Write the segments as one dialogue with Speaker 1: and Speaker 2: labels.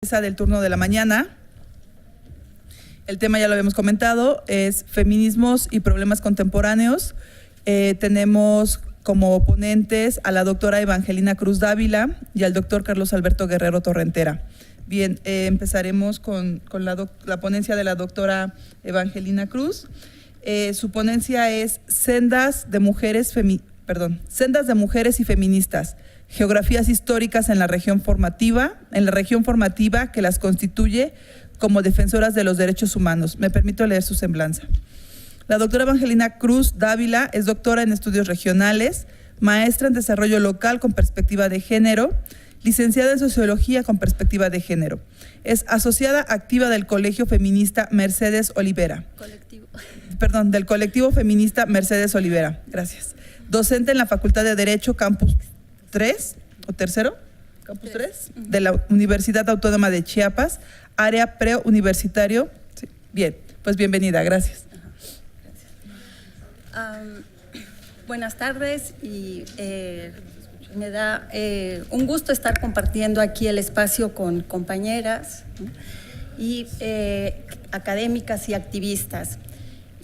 Speaker 1: Del turno de la mañana. El tema ya lo habíamos comentado, es feminismos y problemas contemporáneos. Tenemos como ponentes a la doctora Evangelina Cruz Dávila y al doctor Carlos Alberto Guerrero Torrentera. Bien, empezaremos con la ponencia de la doctora Evangelina Cruz. Su ponencia es Sendas de mujeres y feministas. Geografías históricas en la región formativa que las constituye como defensoras de los derechos humanos. Me permito leer su semblanza. La doctora Evangelina Cruz Dávila es doctora en estudios regionales, maestra en desarrollo local con perspectiva de género, licenciada en sociología con perspectiva de género. Es asociada activa del Colegio Feminista Mercedes Olivera. Del colectivo feminista Mercedes Olivera. Gracias. Docente en la Facultad de Derecho Campus 3 o tercero, Campus 3, de la Universidad Autónoma de Chiapas, área preuniversitario. Sí. Bien, pues bienvenida, gracias.
Speaker 2: Buenas tardes y me da un gusto estar compartiendo aquí el espacio con compañeras, ¿no? Y académicas y activistas.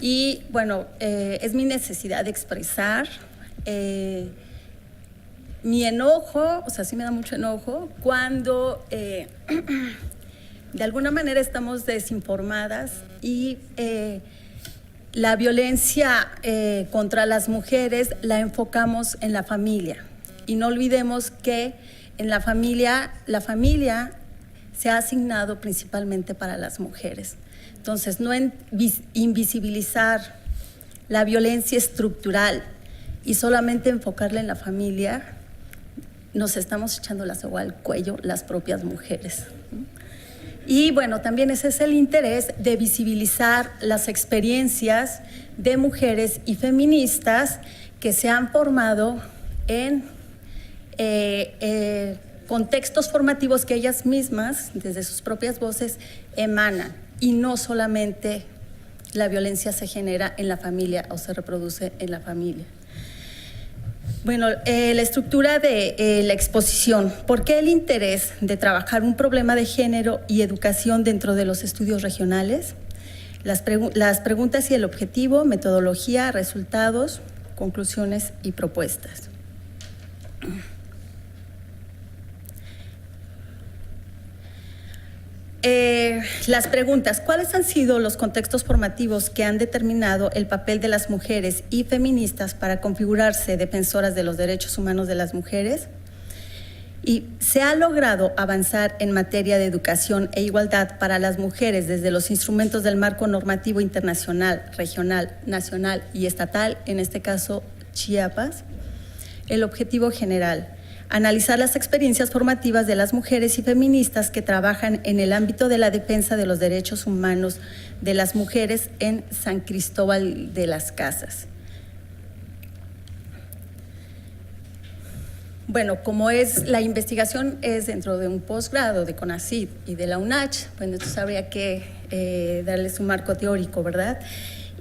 Speaker 2: Y bueno, es mi necesidad de expresar mi enojo, o sea, sí me da mucho enojo, cuando de alguna manera estamos desinformadas y la violencia contra las mujeres la enfocamos en la familia. Y no olvidemos que en la familia se ha asignado principalmente para las mujeres. Entonces, no invisibilizar la violencia estructural y solamente enfocarla en la familia, nos estamos echando la soga al cuello las propias mujeres. Y bueno, también ese es el interés de visibilizar las experiencias de mujeres y feministas que se han formado en contextos formativos que ellas mismas, desde sus propias voces, emanan. Y no solamente la violencia se genera en la familia o se reproduce en la familia. Bueno, la estructura de la exposición. ¿Por qué el interés de trabajar un problema de género y educación dentro de los estudios regionales? Las preguntas y el objetivo, metodología, resultados, conclusiones y propuestas. Las preguntas: ¿cuáles han sido los contextos formativos que han determinado el papel de las mujeres y feministas para configurarse defensoras de los derechos humanos de las mujeres? ¿Y se ha logrado avanzar en materia de educación e igualdad para las mujeres desde los instrumentos del marco normativo internacional, regional, nacional y estatal, en este caso Chiapas? El objetivo general: analizar las experiencias formativas de las mujeres y feministas que trabajan en el ámbito de la defensa de los derechos humanos de las mujeres en San Cristóbal de las Casas. Bueno, como la investigación es dentro de un posgrado de CONACYT y de la UNACH, pues entonces habría que darle su marco teórico, ¿verdad?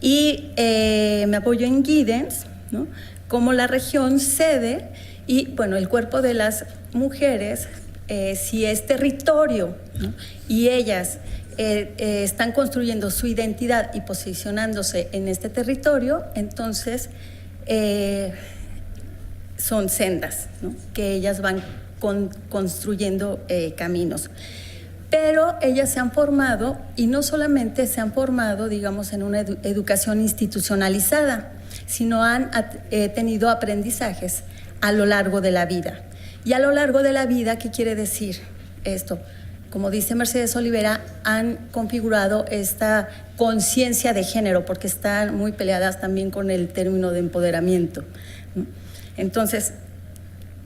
Speaker 2: Y me apoyo en Giddens, ¿no?, como la región sede. Y bueno, el cuerpo de las mujeres, si es territorio, ¿no?, y ellas están construyendo su identidad y posicionándose en este territorio, entonces son sendas, ¿no?, que ellas van construyendo caminos. Pero ellas se han formado, y no solamente se han formado, digamos, en una educación institucionalizada, sino han tenido aprendizajes a lo largo de la vida. Y a lo largo de la vida, ¿qué quiere decir esto? Como dice Mercedes Olivera, han configurado esta conciencia de género, porque están muy peleadas también con el término de empoderamiento. Entonces,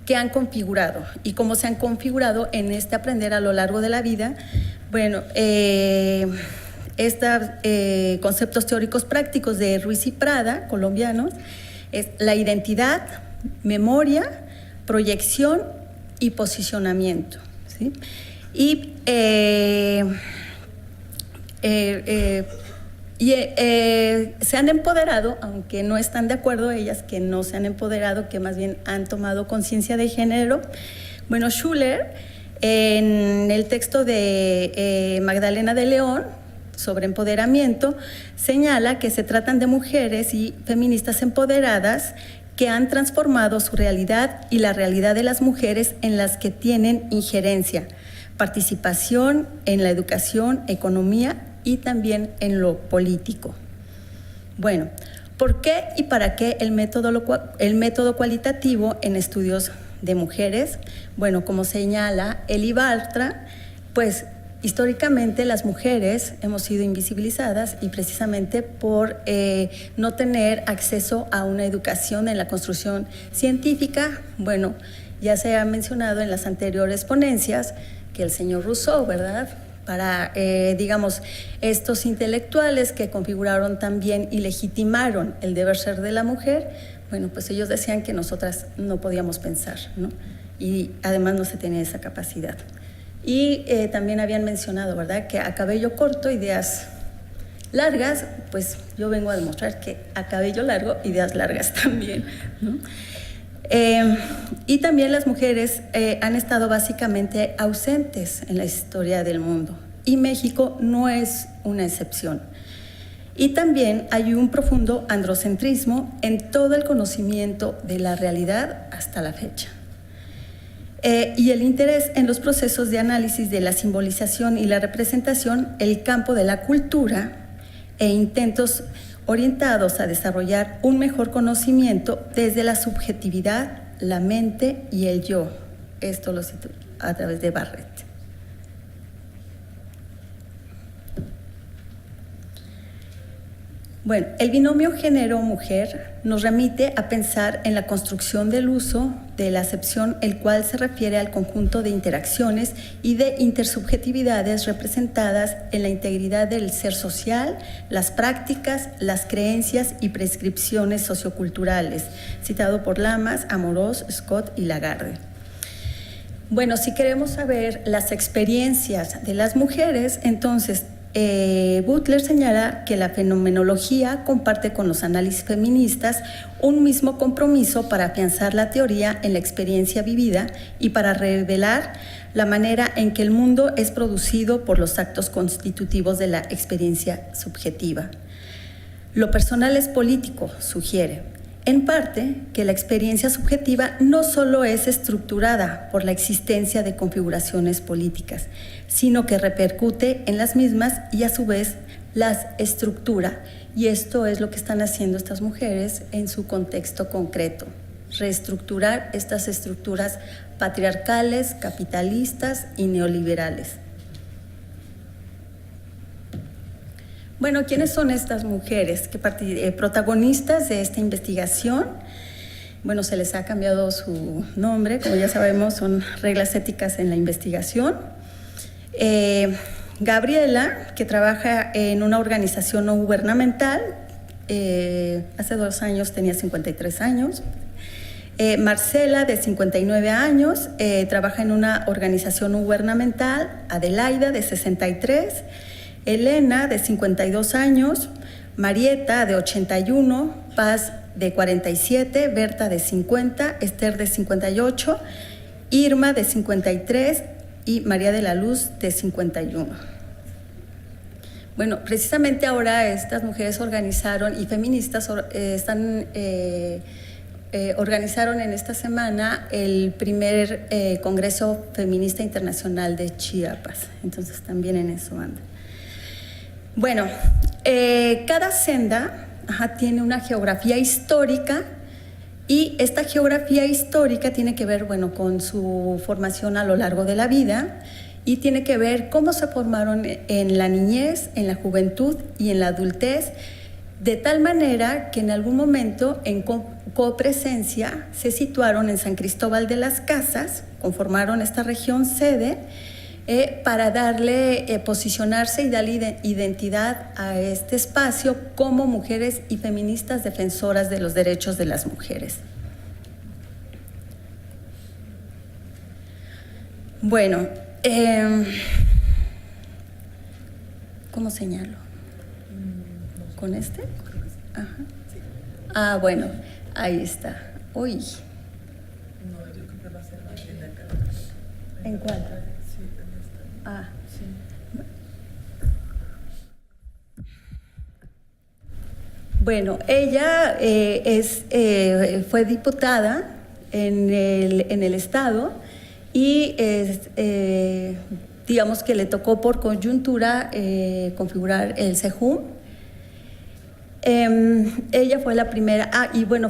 Speaker 2: ¿qué han configurado? Y cómo se han configurado en este aprender a lo largo de la vida. Bueno, conceptos teóricos prácticos de Ruiz y Prada, colombianos, es la identidad, memoria, proyección y posicionamiento, ¿sí? Y se han empoderado, aunque no están de acuerdo ellas que no se han empoderado, que más bien han tomado conciencia de género. Bueno, Schuller En el texto de Magdalena de León, sobre empoderamiento, señala que se tratan de mujeres y feministas empoderadas que han transformado su realidad y la realidad de las mujeres en las que tienen injerencia, participación en la educación, economía y también en lo político. Bueno, ¿por qué y para qué el método cualitativo en estudios de mujeres? Bueno, como señala Eli Bartra, pues históricamente las mujeres hemos sido invisibilizadas y precisamente por no tener acceso a una educación en la construcción científica. Bueno, ya se ha mencionado en las anteriores ponencias que el señor Rousseau, ¿verdad?, para, digamos, estos intelectuales que configuraron también y legitimaron el deber ser de la mujer, bueno, pues ellos decían que nosotras no podíamos pensar, ¿no? Y además no se tenía esa capacidad. Y también habían mencionado, ¿verdad?, que a cabello corto, ideas largas, pues yo vengo a demostrar que a cabello largo, ideas largas también, ¿no? Y también las mujeres han estado básicamente ausentes en la historia del mundo y México no es una excepción. Y también hay un profundo androcentrismo en todo el conocimiento de la realidad hasta la fecha. Y el interés en los procesos de análisis de la simbolización y la representación, el campo de la cultura e intentos orientados a desarrollar un mejor conocimiento desde la subjetividad, la mente y el yo. Esto lo cito a través de Barrett. Bueno, el binomio género-mujer nos remite a pensar en la construcción del uso de la acepción, el cual se refiere al conjunto de interacciones y de intersubjetividades representadas en la integridad del ser social, las prácticas, las creencias y prescripciones socioculturales, citado por Lamas, Amorós, Scott y Lagarde. Bueno, si queremos saber las experiencias de las mujeres, entonces Butler señala que la fenomenología comparte con los análisis feministas un mismo compromiso para afianzar la teoría en la experiencia vivida y para revelar la manera en que el mundo es producido por los actos constitutivos de la experiencia subjetiva. Lo personal es político, sugiere. En parte, que la experiencia subjetiva no solo es estructurada por la existencia de configuraciones políticas, sino que repercute en las mismas y a su vez las estructura. Y esto es lo que están haciendo estas mujeres en su contexto concreto, reestructurar estas estructuras patriarcales, capitalistas y neoliberales. Bueno, ¿quiénes son estas mujeres protagonistas de esta investigación? Bueno, se les ha cambiado su nombre, como ya sabemos, son reglas éticas en la investigación. Gabriela, que trabaja en una organización no gubernamental, hace 2 años tenía 53 años. Marcela, de 59 años, trabaja en una organización no gubernamental. Adelaida, de 63. Elena, de 52 años, Marieta, de 81, Paz, de 47, Berta, de 50, Esther, de 58, Irma, de 53 y María de la Luz, de 51. Bueno, precisamente ahora estas mujeres organizaron y feministas organizaron en esta semana el primer Congreso Feminista Internacional de Chiapas, entonces también en eso anda. Bueno, cada senda tiene una geografía histórica y esta geografía histórica tiene que ver, bueno, con su formación a lo largo de la vida y tiene que ver cómo se formaron en la niñez, en la juventud y en la adultez, de tal manera que en algún momento en copresencia se situaron en San Cristóbal de las Casas, conformaron esta región sede, para darle, posicionarse y darle identidad a este espacio como mujeres y feministas defensoras de los derechos de las mujeres. Bueno, ¿cómo señalo? ¿Con este? Ajá. Ah, bueno, ahí está. Uy. ¿En cuál? Ah. Bueno, ella fue diputada en el Estado y digamos que le tocó por coyuntura configurar el CEJUM. Ella fue la primera,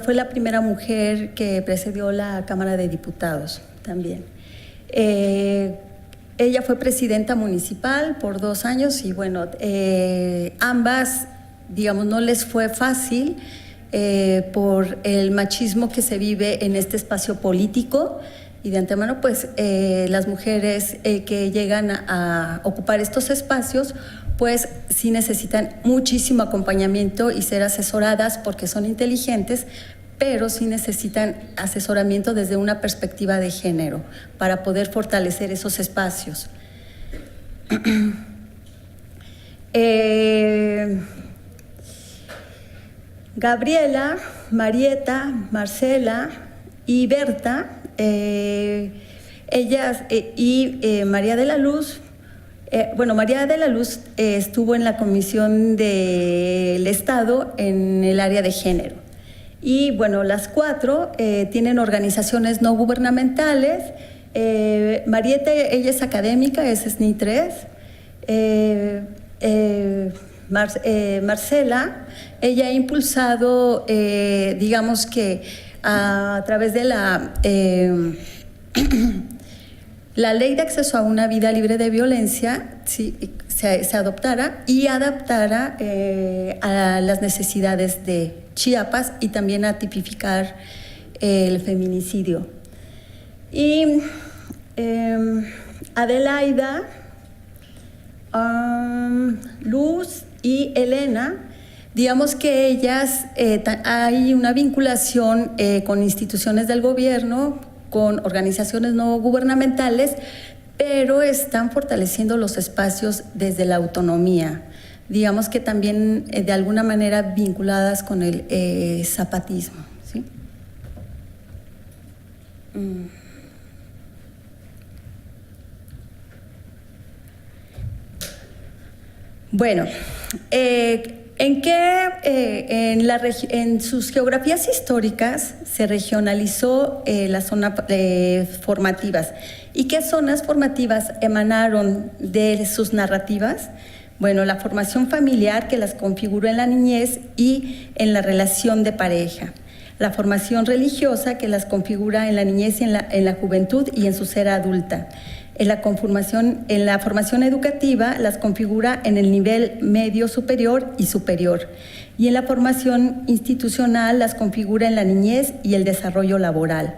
Speaker 2: fue la primera mujer que presidió la Cámara de Diputados también. Ella fue presidenta municipal por 2 años y bueno, ambas, digamos, no les fue fácil por el machismo que se vive en este espacio político y de antemano pues las mujeres que llegan a ocupar estos espacios pues sí necesitan muchísimo acompañamiento y ser asesoradas porque son inteligentes, pero sí necesitan asesoramiento desde una perspectiva de género para poder fortalecer esos espacios. Gabriela, Marieta, Marcela y Berta, ellas y María de la Luz. María de la Luz estuvo en la Comisión del Estado en el área de género. Y bueno, las 4 tienen organizaciones no gubernamentales. Marieta, ella es académica, es SNI 3. Marcela, ella ha impulsado, digamos que a través de la ley de acceso a una vida libre de violencia, sí, se adoptara y adaptara a las necesidades de Chiapas y también a tipificar el feminicidio. Y Adelaida, Luz y Elena, digamos que ellas, hay una vinculación con instituciones del gobierno, con organizaciones no gubernamentales, pero están fortaleciendo los espacios desde la autonomía, digamos que también de alguna manera vinculadas con el zapatismo, ¿sí? Bueno, en sus geografías históricas se regionalizó las zonas formativas. ¿Y qué zonas formativas emanaron de sus narrativas? Bueno, la formación familiar que las configuró en la niñez y en la relación de pareja. La formación religiosa que las configura en la niñez y en la juventud y en su ser adulta. En la formación educativa las configura en el nivel medio superior y superior. Y en la formación institucional las configura en la niñez y el desarrollo laboral.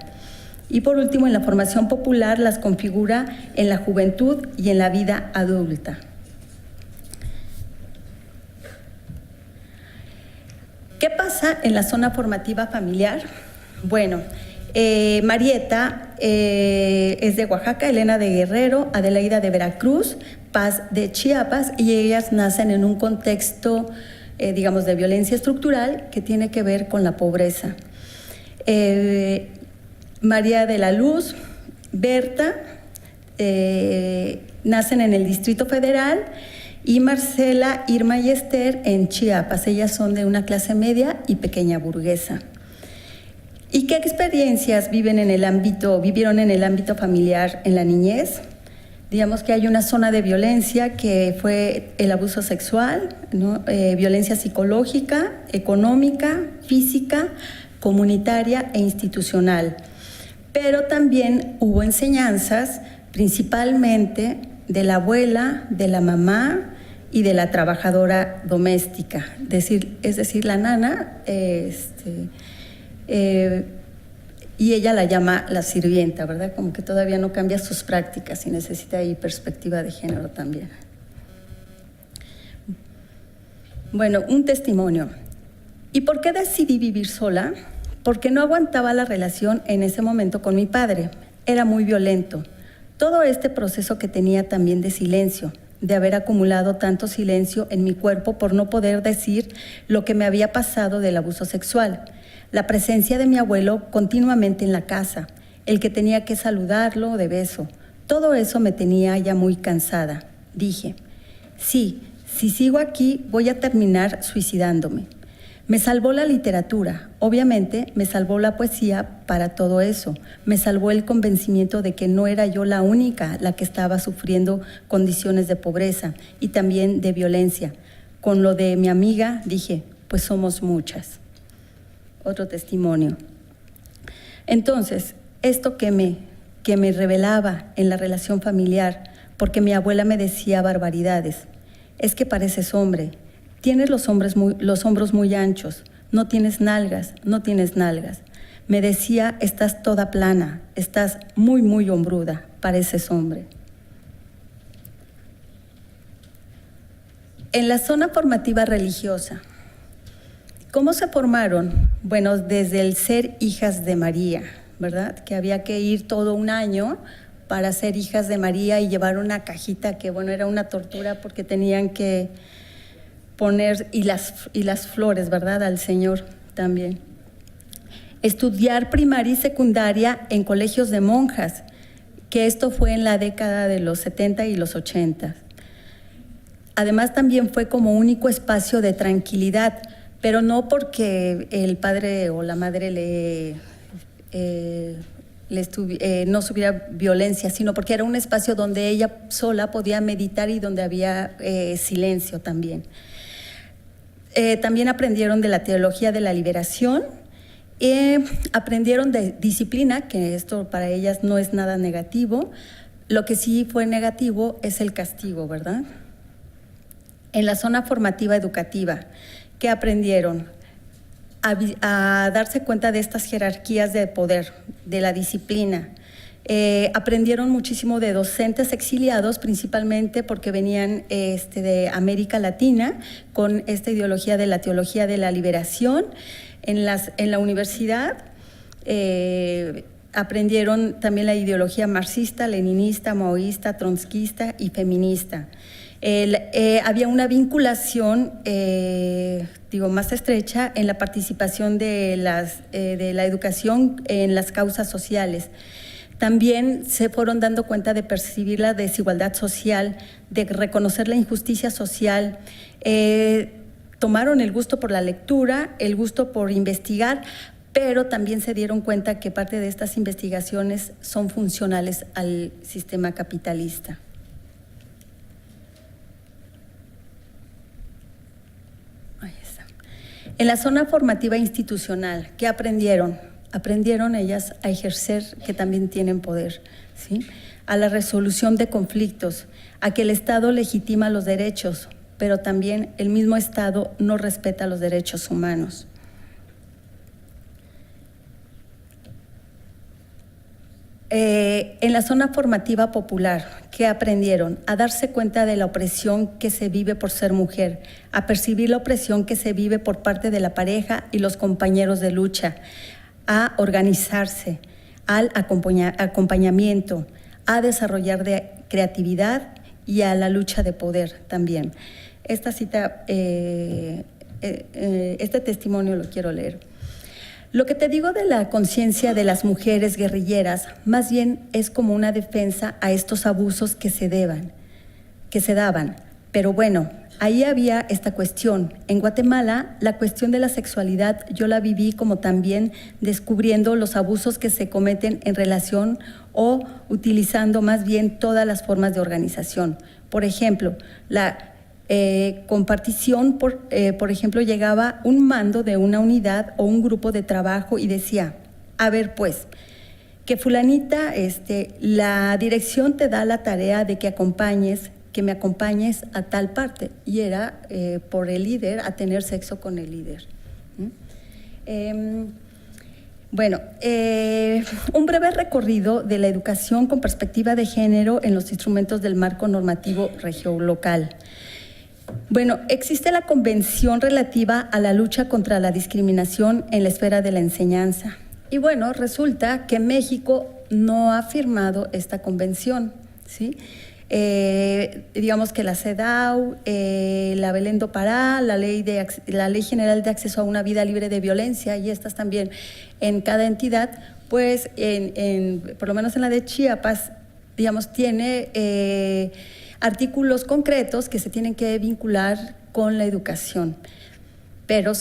Speaker 2: Y por último, en la formación popular las configura en la juventud y en la vida adulta. ¿Qué pasa en la zona formativa familiar? Bueno, Marieta es de Oaxaca, Elena de Guerrero, Adelaida de Veracruz, Paz de Chiapas, y ellas nacen en un contexto, digamos, de violencia estructural que tiene que ver con la pobreza. María de la Luz, Berta, nacen en el Distrito Federal, y Marcela, Irma y Esther en Chiapas. Ellas son de una clase media y pequeña burguesa. ¿Y qué experiencias vivieron en el ámbito familiar en la niñez? Digamos que hay una zona de violencia que fue el abuso sexual, ¿no? Violencia psicológica, económica, física, comunitaria e institucional. Pero también hubo enseñanzas, principalmente de la abuela, de la mamá y de la trabajadora doméstica. Es decir, la nana, y ella la llama la sirvienta, ¿verdad? Como que todavía no cambia sus prácticas y necesita ahí perspectiva de género también. Bueno, un testimonio. ¿Y por qué decidí vivir sola? Porque no aguantaba la relación en ese momento con mi padre. Era muy violento. Todo este proceso que tenía también de silencio, de haber acumulado tanto silencio en mi cuerpo por no poder decir lo que me había pasado del abuso sexual. La presencia de mi abuelo continuamente en la casa, el que tenía que saludarlo de beso, Todo eso me tenía ya muy cansada. Dije, sí, si sigo aquí voy a terminar suicidándome. Me salvó la literatura, obviamente me salvó la poesía para todo eso. Me salvó el convencimiento de que no era yo la única la que estaba sufriendo condiciones de pobreza y también de violencia. Con lo de mi amiga dije, pues somos muchas. Otro testimonio. Entonces, esto que me revelaba en la relación familiar, porque mi abuela me decía barbaridades, es que pareces hombre, tienes los hombros muy anchos, no tienes nalgas. Me decía, estás toda plana, estás muy hombruda, pareces hombre. En la zona formativa religiosa, ¿cómo se formaron? Bueno, desde el ser hijas de María, ¿verdad? Que había que ir todo un año para ser hijas de María y llevar una cajita que, bueno, era una tortura porque tenían que poner y las flores, ¿verdad? Al Señor también. Estudiar primaria y secundaria en colegios de monjas, que esto fue en la década de los 70 y los 80. Además, también fue como único espacio de tranquilidad, pero no porque el padre o la madre no subiera violencia, sino porque era un espacio donde ella sola podía meditar y donde había silencio también. También aprendieron de la teología de la liberación, aprendieron de disciplina, que esto para ellas no es nada negativo. Lo que sí fue negativo es el castigo, ¿verdad? En la zona formativa educativa, ¿qué aprendieron? A darse cuenta de estas jerarquías de poder, de la disciplina. Aprendieron muchísimo de docentes exiliados, principalmente porque venían de América Latina, con esta ideología de la teología de la liberación. En la universidad aprendieron también la ideología marxista, leninista, maoísta, trotskista y feminista. Había una vinculación, más estrecha en la participación de la educación en las causas sociales. También se fueron dando cuenta de percibir la desigualdad social, de reconocer la injusticia social. Tomaron el gusto por la lectura, el gusto por investigar, pero también se dieron cuenta que parte de estas investigaciones son funcionales al sistema capitalista. Ahí está. En la zona formativa institucional, ¿qué aprendieron? Aprendieron ellas a ejercer, que también tienen poder, ¿sí? A la resolución de conflictos, a que el Estado legitima los derechos, pero también el mismo Estado no respeta los derechos humanos. En la zona formativa popular, ¿qué aprendieron? A darse cuenta de la opresión que se vive por ser mujer, a percibir la opresión que se vive por parte de la pareja y los compañeros de lucha, a organizarse, al acompañamiento, a desarrollar de creatividad y a la lucha de poder también. Esta cita, este testimonio lo quiero leer. Lo que te digo de la conciencia de las mujeres guerrilleras, más bien es como una defensa a estos abusos que se daban. Pero bueno, ahí había esta cuestión. En Guatemala, la cuestión de la sexualidad yo la viví como también descubriendo los abusos que se cometen en relación o utilizando más bien todas las formas de organización. Por ejemplo, la compartición, por ejemplo, llegaba un mando de una unidad o un grupo de trabajo y decía, a ver pues, que fulanita, la dirección te da la tarea de que me acompañes a tal parte, y era por el líder a tener sexo con el líder. Un breve recorrido de la educación con perspectiva de género en los instrumentos del marco normativo regiolocal. Bueno, existe la Convención relativa a la lucha contra la discriminación en la esfera de la enseñanza. Y bueno, resulta que México no ha firmado esta convención, ¿sí? Digamos que la CEDAW, la Belén do Pará, la Ley General de Acceso a una Vida Libre de Violencia, y estas también en cada entidad, pues por lo menos en la de Chiapas, digamos, tiene artículos concretos que se tienen que vincular con la educación. Pero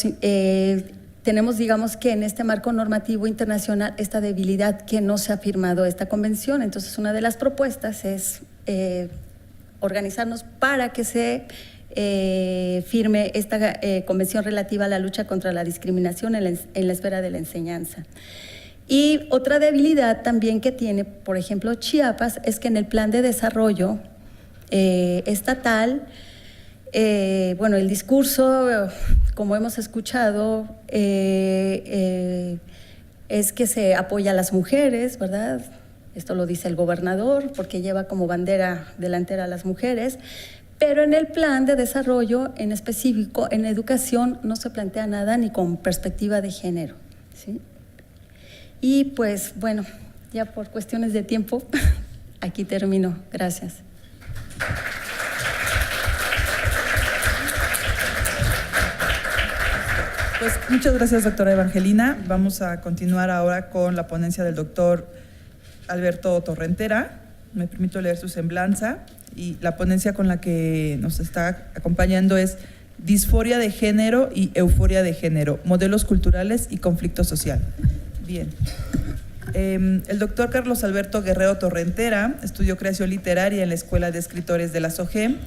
Speaker 2: tenemos, digamos, que en este marco normativo internacional esta debilidad que no se ha firmado esta convención. Entonces, una de las propuestas es organizarnos para que se firme esta convención relativa a la lucha contra la discriminación en la esfera de la enseñanza. Y otra debilidad también que tiene, por ejemplo, Chiapas, es que en el plan de desarrollo estatal, bueno, el discurso, como hemos escuchado, es que se apoya a las mujeres, ¿verdad? Esto lo dice el gobernador, porque lleva como bandera delantera a las mujeres, pero en el plan de desarrollo en específico, en educación, no se plantea nada ni con perspectiva de género, ¿sí? Y pues, bueno, ya por cuestiones de tiempo, aquí termino. Gracias.
Speaker 1: Pues muchas gracias, doctora Evangelina. Vamos a continuar ahora con la ponencia del doctor Alberto Torrentera. Me permito leer su semblanza, y la ponencia con la que nos está acompañando es Disforia de género y euforia de género, modelos culturales y conflicto social. Bien. El doctor Carlos Alberto Guerrero Torrentera estudió creación literaria en la Escuela de Escritores de la SOGEM,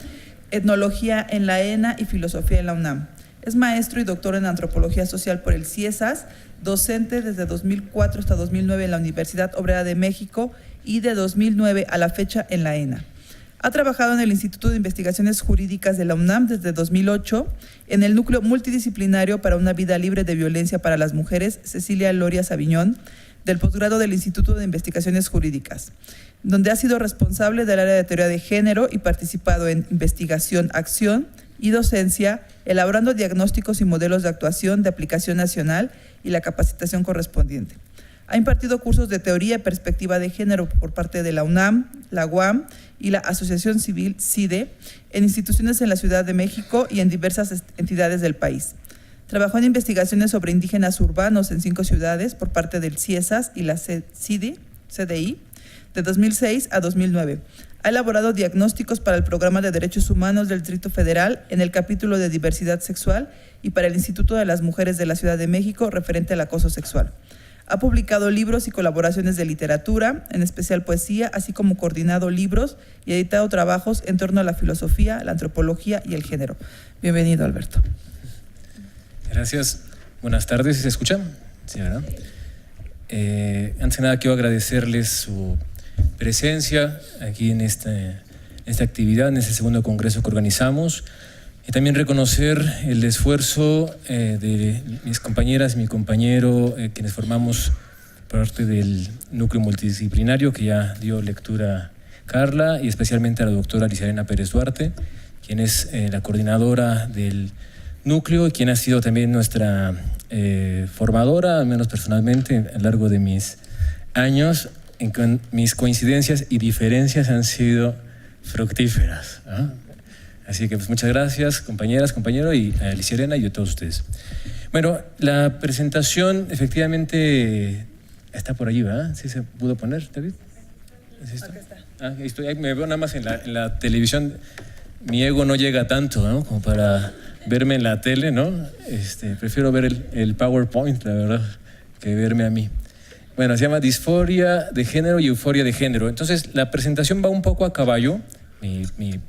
Speaker 1: etnología en la ENA y filosofía en la UNAM. Es maestro y doctor en antropología social por el CIESAS, docente desde 2004 hasta 2009 en la Universidad Obrera de México y de 2009 a la fecha en la ENA. Ha trabajado en el Instituto de Investigaciones Jurídicas de la UNAM desde 2008, en el Núcleo Multidisciplinario para una Vida Libre de Violencia para las Mujeres, Cecilia Loria Sabiñón, del posgrado del Instituto de Investigaciones Jurídicas, donde ha sido responsable del área de teoría de género y participado en investigación, acción y docencia, elaborando diagnósticos y modelos de actuación de aplicación nacional y la capacitación correspondiente. Ha impartido cursos de teoría y perspectiva de género por parte de la UNAM, la UAM y la Asociación Civil CIDE en instituciones en la Ciudad de México y en diversas entidades del país. Trabajó en investigaciones sobre indígenas urbanos en 5 ciudades por parte del CIESAS y la CIDI, de 2006 a 2009. Ha elaborado diagnósticos para el Programa de Derechos Humanos del Distrito Federal en el capítulo de diversidad sexual y para el Instituto de las Mujeres de la Ciudad de México referente al acoso sexual. Ha publicado libros y colaboraciones de literatura, en especial poesía, así como coordinado libros y editado trabajos en torno a la filosofía, la antropología y el género. Bienvenido, Alberto.
Speaker 3: Gracias. Buenas tardes. ¿Se escucha? Sí, ¿verdad? Antes de nada, quiero agradecerles su presencia aquí en esta actividad, en este segundo congreso que organizamos, y también reconocer el esfuerzo de mis compañeras y mi compañero, quienes formamos parte del núcleo multidisciplinario que ya dio lectura Carla, y especialmente a la doctora Lizarena Pérez Duarte, quien es la coordinadora del núcleo y quien ha sido también nuestra formadora, al menos personalmente, a lo largo de mis años, en que mis coincidencias y diferencias han sido fructíferas, ¿no? Así que pues muchas gracias, compañeras, compañeros, y a Lizarena y a todos ustedes. Bueno, la presentación efectivamente está por allí, ¿verdad? ¿Sí se pudo poner, David? ¿Es
Speaker 1: Acá está.
Speaker 3: Ah, ahí estoy. Ahí me veo nada más en la televisión. Mi ego no llega tanto, ¿no? Como para verme en la tele, ¿no? Prefiero ver el PowerPoint, la verdad, que verme a mí. Bueno, se llama Disforia de género y euforia de género. Entonces, la presentación va un poco a caballo, mi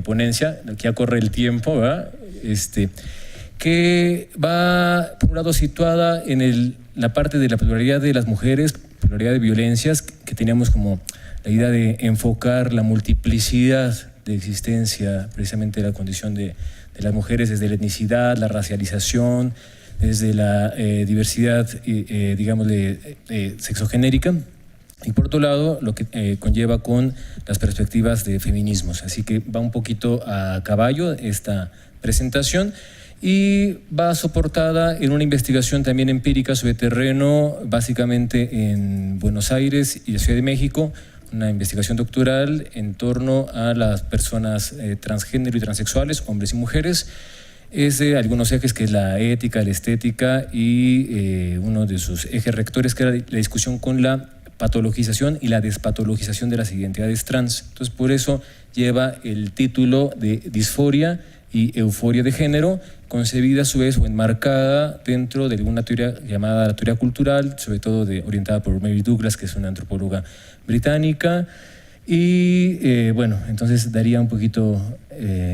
Speaker 3: ponencia, que ya corre el tiempo, ¿verdad? Que va, por un lado, situada en la parte de la pluralidad de las mujeres, pluralidad de violencias, que teníamos como la idea de enfocar la multiplicidad de existencia, precisamente de la condición de las mujeres, desde la etnicidad, la racialización, desde la diversidad, digamos, sexogenérica. Y por otro lado, lo que conlleva con las perspectivas de feminismos. Así que va un poquito a caballo esta presentación y va soportada en una investigación también empírica sobre terreno, básicamente en Buenos Aires y la Ciudad de México, una investigación doctoral en torno a las personas transgénero y transexuales, hombres y mujeres. Es de algunos ejes, que es la ética, la estética, y uno de sus ejes rectores, que era la discusión con la patologización y la despatologización de las identidades trans. Entonces, por eso lleva el título de disforia y euforia de género, concebida a su vez o enmarcada dentro de una teoría llamada la teoría cultural, sobre todo orientada por Mary Douglas, que es una antropóloga británica. Y bueno, entonces daría un poquito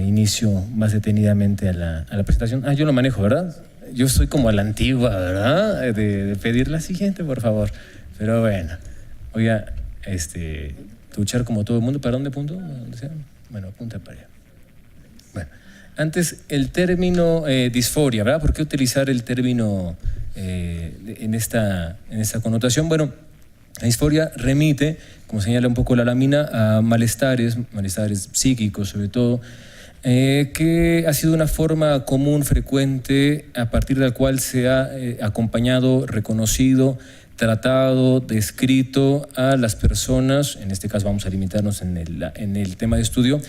Speaker 3: inicio más detenidamente a la presentación. Yo lo manejo, ¿verdad? Yo soy como a la antigua, ¿verdad? De pedir la siguiente, por favor. Pero bueno, voy a luchar como todo el mundo. ¿Para dónde apunto? ¿Dónde sea? Bueno, apunta para allá. Bueno, antes el término disforia, ¿verdad? ¿Por qué utilizar el término en esta connotación? Bueno, la disforia remite, como señala un poco la lámina, a malestares psíquicos sobre todo, que ha sido una forma común, frecuente, a partir de la cual se ha acompañado, reconocido, tratado, descrito a las personas, en este caso vamos a limitarnos en el tema de estudio,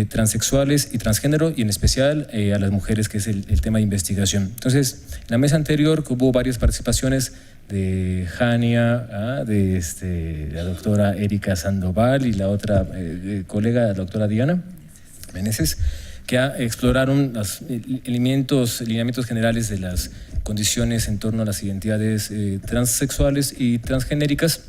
Speaker 3: transexuales y transgénero, y en especial a las mujeres, que es el tema de investigación. Entonces, en la mesa anterior hubo varias participaciones de Jania, de la doctora Erika Sandoval y la otra colega, la doctora Diana Meneses, que exploraron los lineamientos generales de las condiciones en torno a las identidades transexuales y transgenéricas.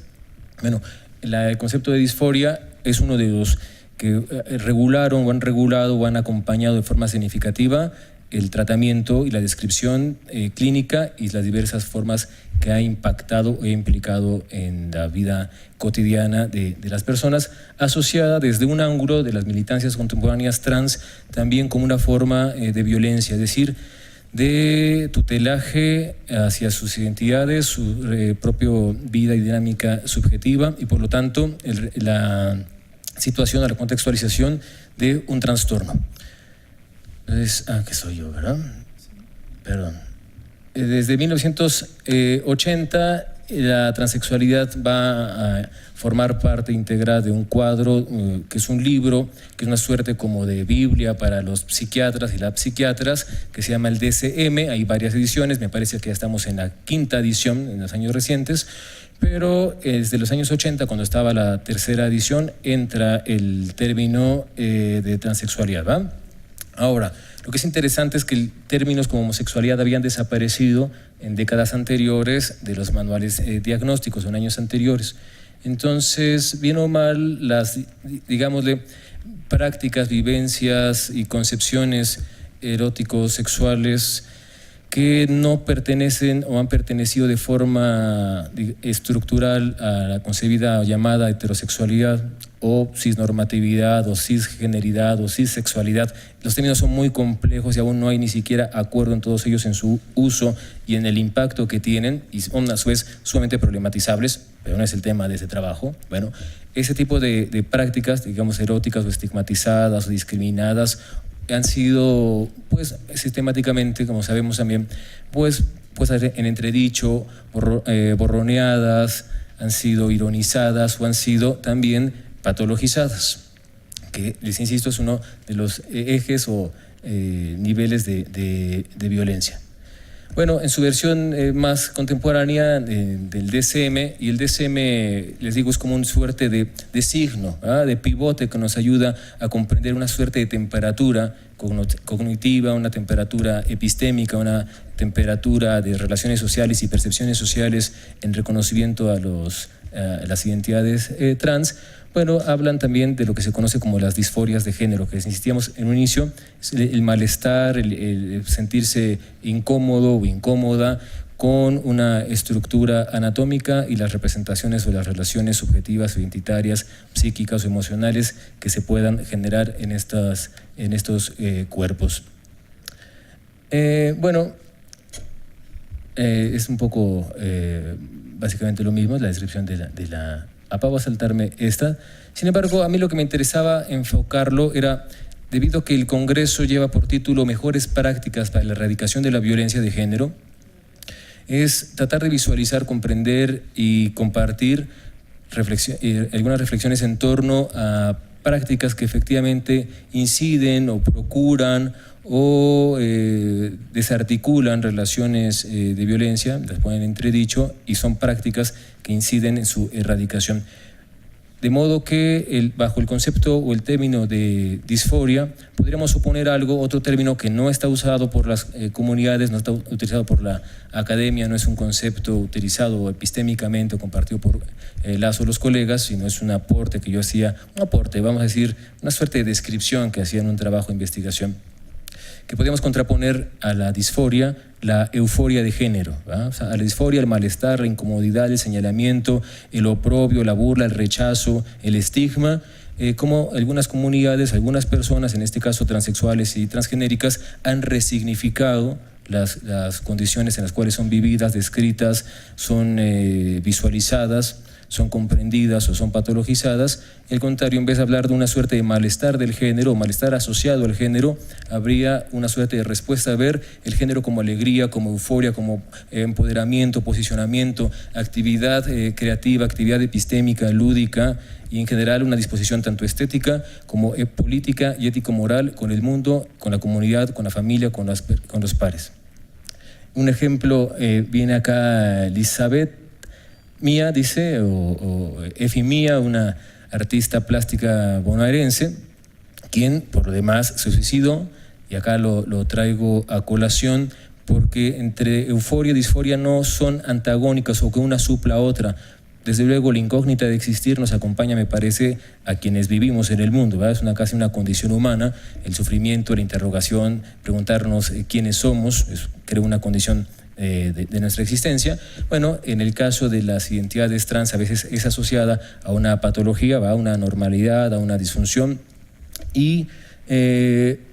Speaker 3: Bueno, el concepto de disforia es uno de los que regularon o han regulado o han acompañado de forma significativa el tratamiento y la descripción clínica y las diversas formas que ha impactado e implicado en la vida cotidiana de las personas, asociada desde un ángulo de las militancias contemporáneas trans también como una forma de violencia, es decir, de tutelaje hacia sus identidades, su propia vida y dinámica subjetiva, y por lo tanto la situación, la contextualización de un trastorno. Entonces, que soy yo, ¿verdad? Perdón. Desde 1980 la transexualidad va a formar parte íntegra de un cuadro que es un libro, que es una suerte como de Biblia para los psiquiatras y las psiquiatras, que se llama el DSM. Hay varias ediciones, me parece que ya estamos en la 5ª edición en los años recientes, pero desde los años 80, cuando estaba la 3ª edición, entra el término de transexualidad, ¿va? Ahora, lo que es interesante es que términos como homosexualidad habían desaparecido en décadas anteriores de los manuales diagnósticos, en años anteriores. Entonces, bien o mal, las, digámosle, prácticas, vivencias y concepciones eróticos, sexuales, que no pertenecen o han pertenecido de forma estructural a la concebida o llamada heterosexualidad o cisnormatividad o cisgeneridad o cissexualidad. Los términos son muy complejos y aún no hay ni siquiera acuerdo en todos ellos en su uso y en el impacto que tienen, y son a su vez sumamente problematizables, pero no es el tema de este trabajo. Bueno, ese tipo de prácticas, digamos, eróticas o estigmatizadas o discriminadas, han sido, pues, sistemáticamente, como sabemos también, pues en entredicho, borroneadas, han sido ironizadas o han sido también patologizadas, que, les insisto, es uno de los ejes o niveles de violencia. Bueno, en su versión más contemporánea del DSM, y el DSM, les digo, es como una suerte de signo, de pivote que nos ayuda a comprender una suerte de temperatura cognitiva, una temperatura epistémica, una temperatura de relaciones sociales y percepciones sociales en reconocimiento a las identidades trans. Bueno, hablan también de lo que se conoce como las disforias de género, que insistíamos en un inicio, el malestar, el sentirse incómodo o incómoda con una estructura anatómica y las representaciones o las relaciones subjetivas, identitarias, psíquicas o emocionales que se puedan generar en estos cuerpos. Bueno, es un poco básicamente lo mismo, la descripción de la voy a saltarme esta. Sin embargo, a mí lo que me interesaba enfocarlo era, debido a que el Congreso lleva por título Mejores prácticas para la erradicación de la violencia de género, es tratar de visualizar, comprender y compartir algunas reflexiones en torno a prácticas que efectivamente inciden o procuran o desarticulan relaciones de violencia, las ponen en entredicho, y son prácticas que inciden en su erradicación. De modo que bajo el concepto o el término de disforia podríamos suponer otro término que no está usado por las comunidades, no está utilizado por la academia, no es un concepto utilizado epistémicamente o compartido por Lazo los colegas, sino es un aporte que yo hacía, vamos a decir, una suerte de descripción que hacía en un trabajo de investigación, que podríamos contraponer a la disforia, la euforia de género, ¿va? O sea, a la disforia, el malestar, la incomodidad, el señalamiento, el oprobio, la burla, el rechazo, el estigma, como algunas comunidades, algunas personas, en este caso transexuales y transgenéricas, han resignificado las condiciones en las cuales son vividas, descritas, son visualizadas, son comprendidas o son patologizadas. Al contrario, en vez de hablar de una suerte de malestar del género, malestar asociado al género, habría una suerte de respuesta a ver el género como alegría, como euforia, como empoderamiento, posicionamiento, actividad creativa, actividad epistémica, lúdica, y en general una disposición tanto estética como política y ético-moral con el mundo, con la comunidad, con la familia, con los pares. Un ejemplo viene acá Elizabeth Mía, dice, o Efi Mía, una artista plástica bonaerense, quien por lo demás se suicidó, y acá lo traigo a colación porque entre euforia y disforia no son antagónicas o que una supla a otra. Desde luego la incógnita de existir nos acompaña, me parece, a quienes vivimos en el mundo, ¿verdad? Es casi una condición humana, el sufrimiento, la interrogación, preguntarnos quiénes somos, creo una condición de nuestra existencia. Bueno, en el caso de las identidades trans a veces es asociada a una patología, a una anormalidad, a una disfunción, y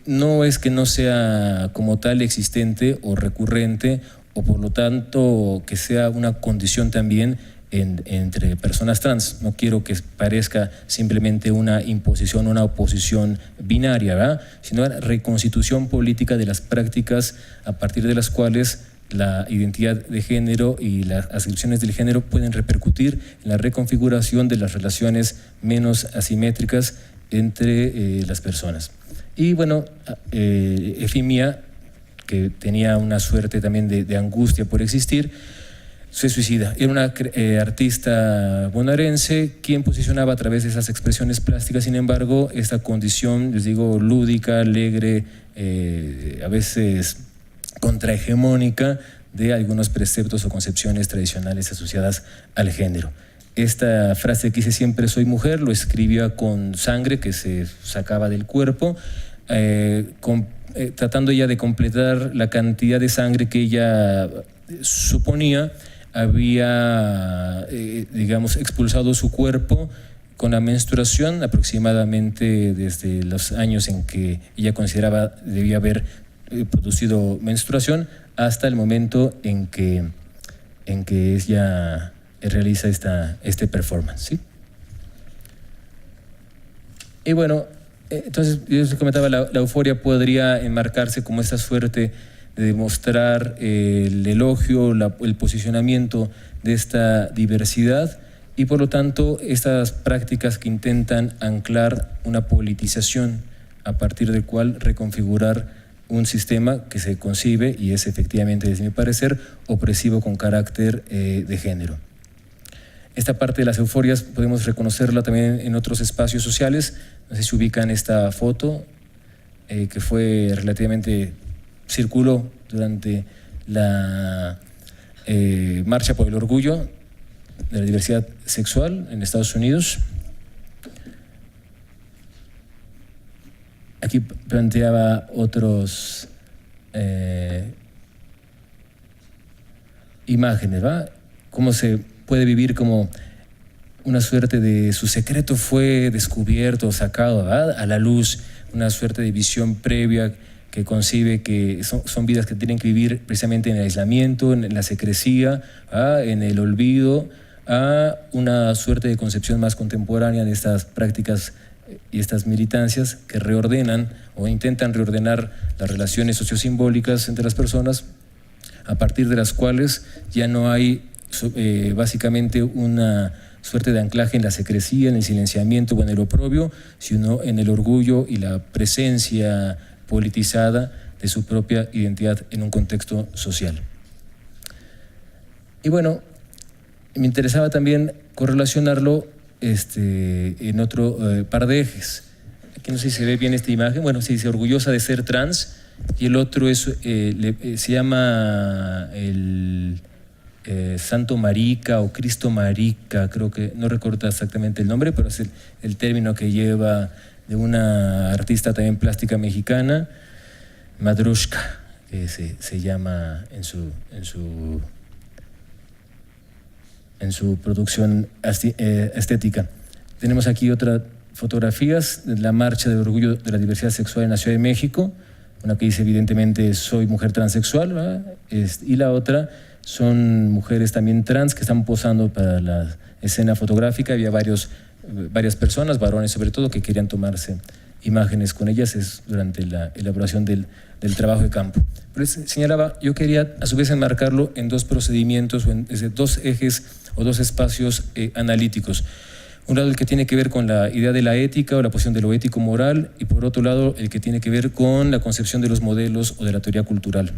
Speaker 3: no es que no sea como tal existente o recurrente, o por lo tanto que sea una condición también entre personas trans. No quiero que parezca simplemente una imposición, una oposición binaria, ¿verdad? Sino la reconstitución política de las prácticas a partir de las cuales la identidad de género y las adscripciones del género pueden repercutir en la reconfiguración de las relaciones menos asimétricas entre las personas. Y bueno, Efi Mía, que tenía una suerte también de angustia por existir, se suicida. Era una artista bonaerense quien posicionaba a través de esas expresiones plásticas, sin embargo, esta condición, les digo, lúdica, alegre, a veces contrahegemónica de algunos preceptos o concepciones tradicionales asociadas al género. Esta frase que dice siempre soy mujer, lo escribía con sangre que se sacaba del cuerpo, tratando ya de completar la cantidad de sangre que ella suponía había, digamos, expulsado su cuerpo con la menstruación, aproximadamente desde los años en que ella consideraba debía haber producido menstruación hasta el momento en que ella realiza este performance, ¿sí? Y bueno, entonces yo les comentaba, la euforia podría enmarcarse como esta suerte de demostrar el elogio, el posicionamiento de esta diversidad, y por lo tanto estas prácticas que intentan anclar una politización a partir del cual reconfigurar un sistema que se concibe y es efectivamente, desde mi parecer, opresivo con carácter de género. Esta parte de las euforias podemos reconocerla también en otros espacios sociales. No sé si ubican esta foto que fue relativamente circuló durante la Marcha por el Orgullo de la Diversidad Sexual en Estados Unidos. Aquí planteaba otros imágenes, ¿va? Cómo se puede vivir como una suerte de su secreto fue descubierto, sacado, ¿va?, a la luz, una suerte de visión previa que concibe que son vidas que tienen que vivir precisamente en el aislamiento, en la secrecía, en el olvido, a una suerte de concepción más contemporánea de estas prácticas y estas militancias que reordenan o intentan reordenar las relaciones sociosimbólicas entre las personas, a partir de las cuales ya no hay básicamente una suerte de anclaje en la secrecía, en el silenciamiento o en el oprobio, sino en el orgullo y la presencia politizada de su propia identidad en un contexto social. Y bueno, me interesaba también correlacionarlo en otro par de ejes. Aquí no sé si se ve bien esta imagen. Bueno, se dice orgullosa de ser trans, y el otro es, se llama el Santo Marica o Cristo Marica, creo que, no recuerdo exactamente el nombre, pero es el término que lleva de una artista también plástica mexicana, Madrushka, que se llama en su producción estética. Tenemos aquí otras fotografías de la marcha de orgullo de la diversidad sexual en la Ciudad de México, una que dice evidentemente soy mujer transexual, ¿verdad? Y la otra son mujeres también trans que están posando para la escena fotográfica. Había varias personas, varones sobre todo, que querían tomarse imágenes con ellas durante la elaboración del trabajo de campo. Pero señalaba, yo quería a su vez enmarcarlo en dos procedimientos, o en dos ejes o dos espacios analíticos. Un lado el que tiene que ver con la idea de la ética o la posición de lo ético-moral, y por otro lado el que tiene que ver con la concepción de los modelos o de la teoría cultural.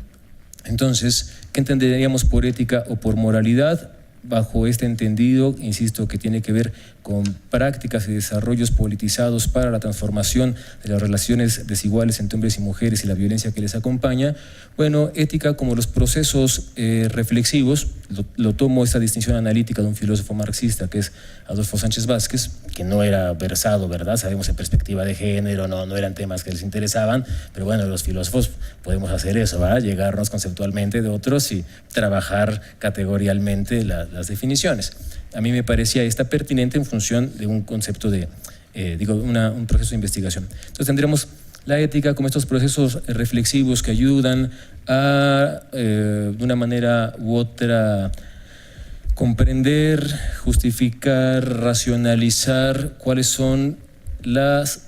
Speaker 3: Entonces, ¿qué entenderíamos por ética o por moralidad? Bajo este entendido, insisto, que tiene que ver con prácticas y desarrollos politizados para la transformación de las relaciones desiguales entre hombres y mujeres y la violencia que les acompaña. Bueno, ética como los procesos reflexivos, lo tomo esta distinción analítica de un filósofo marxista que es Adolfo Sánchez Vázquez, que no era versado, ¿verdad? Sabemos en perspectiva de género, no eran temas que les interesaban, pero bueno, los filósofos podemos hacer eso, ¿verdad? Llegarnos conceptualmente de otros y trabajar categorialmente las definiciones. A mí me parecía esta pertinente en función de un concepto de, un proceso de investigación. Entonces tendremos la ética como estos procesos reflexivos que ayudan a, de una manera u otra, comprender, justificar, racionalizar cuáles son las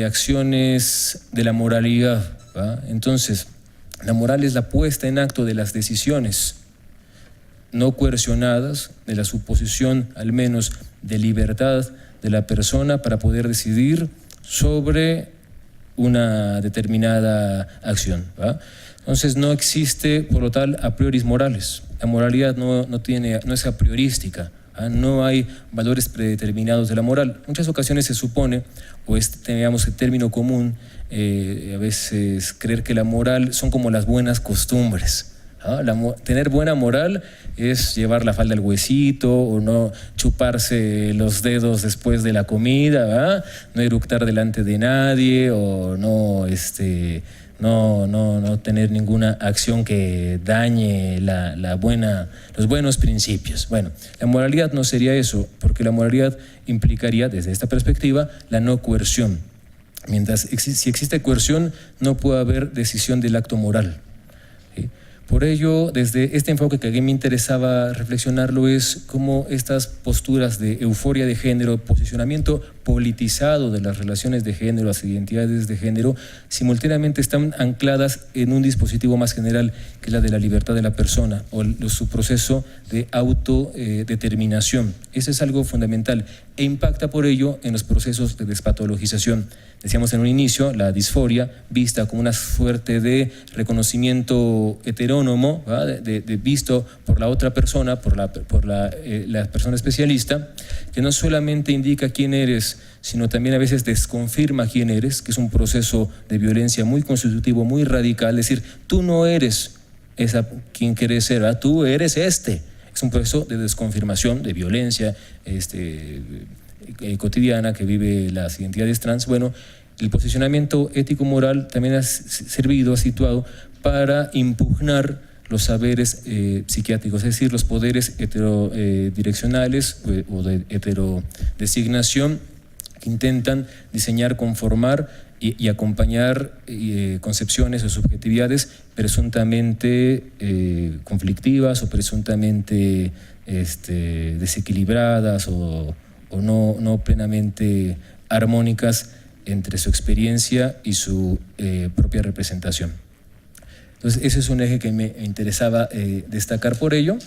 Speaker 3: acciones de la moralidad, ¿va? Entonces, la moral es la puesta en acto de las decisiones no coercionadas, de la suposición al menos de libertad de la persona para poder decidir sobre una determinada acción, ¿va? Entonces no existe, por lo tal, a prioris morales. La moralidad no es a priorística, ¿va? No hay valores predeterminados de la moral. En muchas ocasiones se supone, o digamos el término común, a veces creer que la moral son como las buenas costumbres. Tener buena moral es llevar la falda al huesito, o no chuparse los dedos después de la comida, ¿verdad? No eructar delante de nadie, o no tener ninguna acción que dañe los buenos principios. Bueno, la moralidad no sería eso, porque la moralidad implicaría, desde esta perspectiva, la no coerción. Mientras si existe coerción, no puede haber decisión del acto moral. ¿Sí? Por ello, desde este enfoque que a mí me interesaba reflexionarlo, es cómo estas posturas de euforia de género, posicionamiento politizado de las relaciones de género, las identidades de género, simultáneamente están ancladas en un dispositivo más general, que es la de la libertad de la persona o su proceso de autodeterminación. Eso es algo fundamental e impacta por ello en los procesos de despatologización. Decíamos en un inicio, la disforia, vista como una suerte de reconocimiento heterónomo, visto por la otra persona, por la persona especialista, que no solamente indica quién eres, sino también a veces desconfirma quién eres, que es un proceso de violencia muy constitutivo, muy radical. Es decir, tú no eres quien quieres ser, ¿verdad? Tú eres este. Es un proceso de desconfirmación, de violencia cotidiana que vive las identidades trans. Bueno, el posicionamiento ético-moral también ha situado para impugnar los saberes psiquiátricos, es decir, los poderes heterodireccionales o de heterodesignación que intentan diseñar, conformar y acompañar concepciones o subjetividades presuntamente conflictivas o presuntamente desequilibradas o no plenamente armónicas entre su experiencia y su propia representación. Entonces, ese es un eje que me interesaba destacar por ello.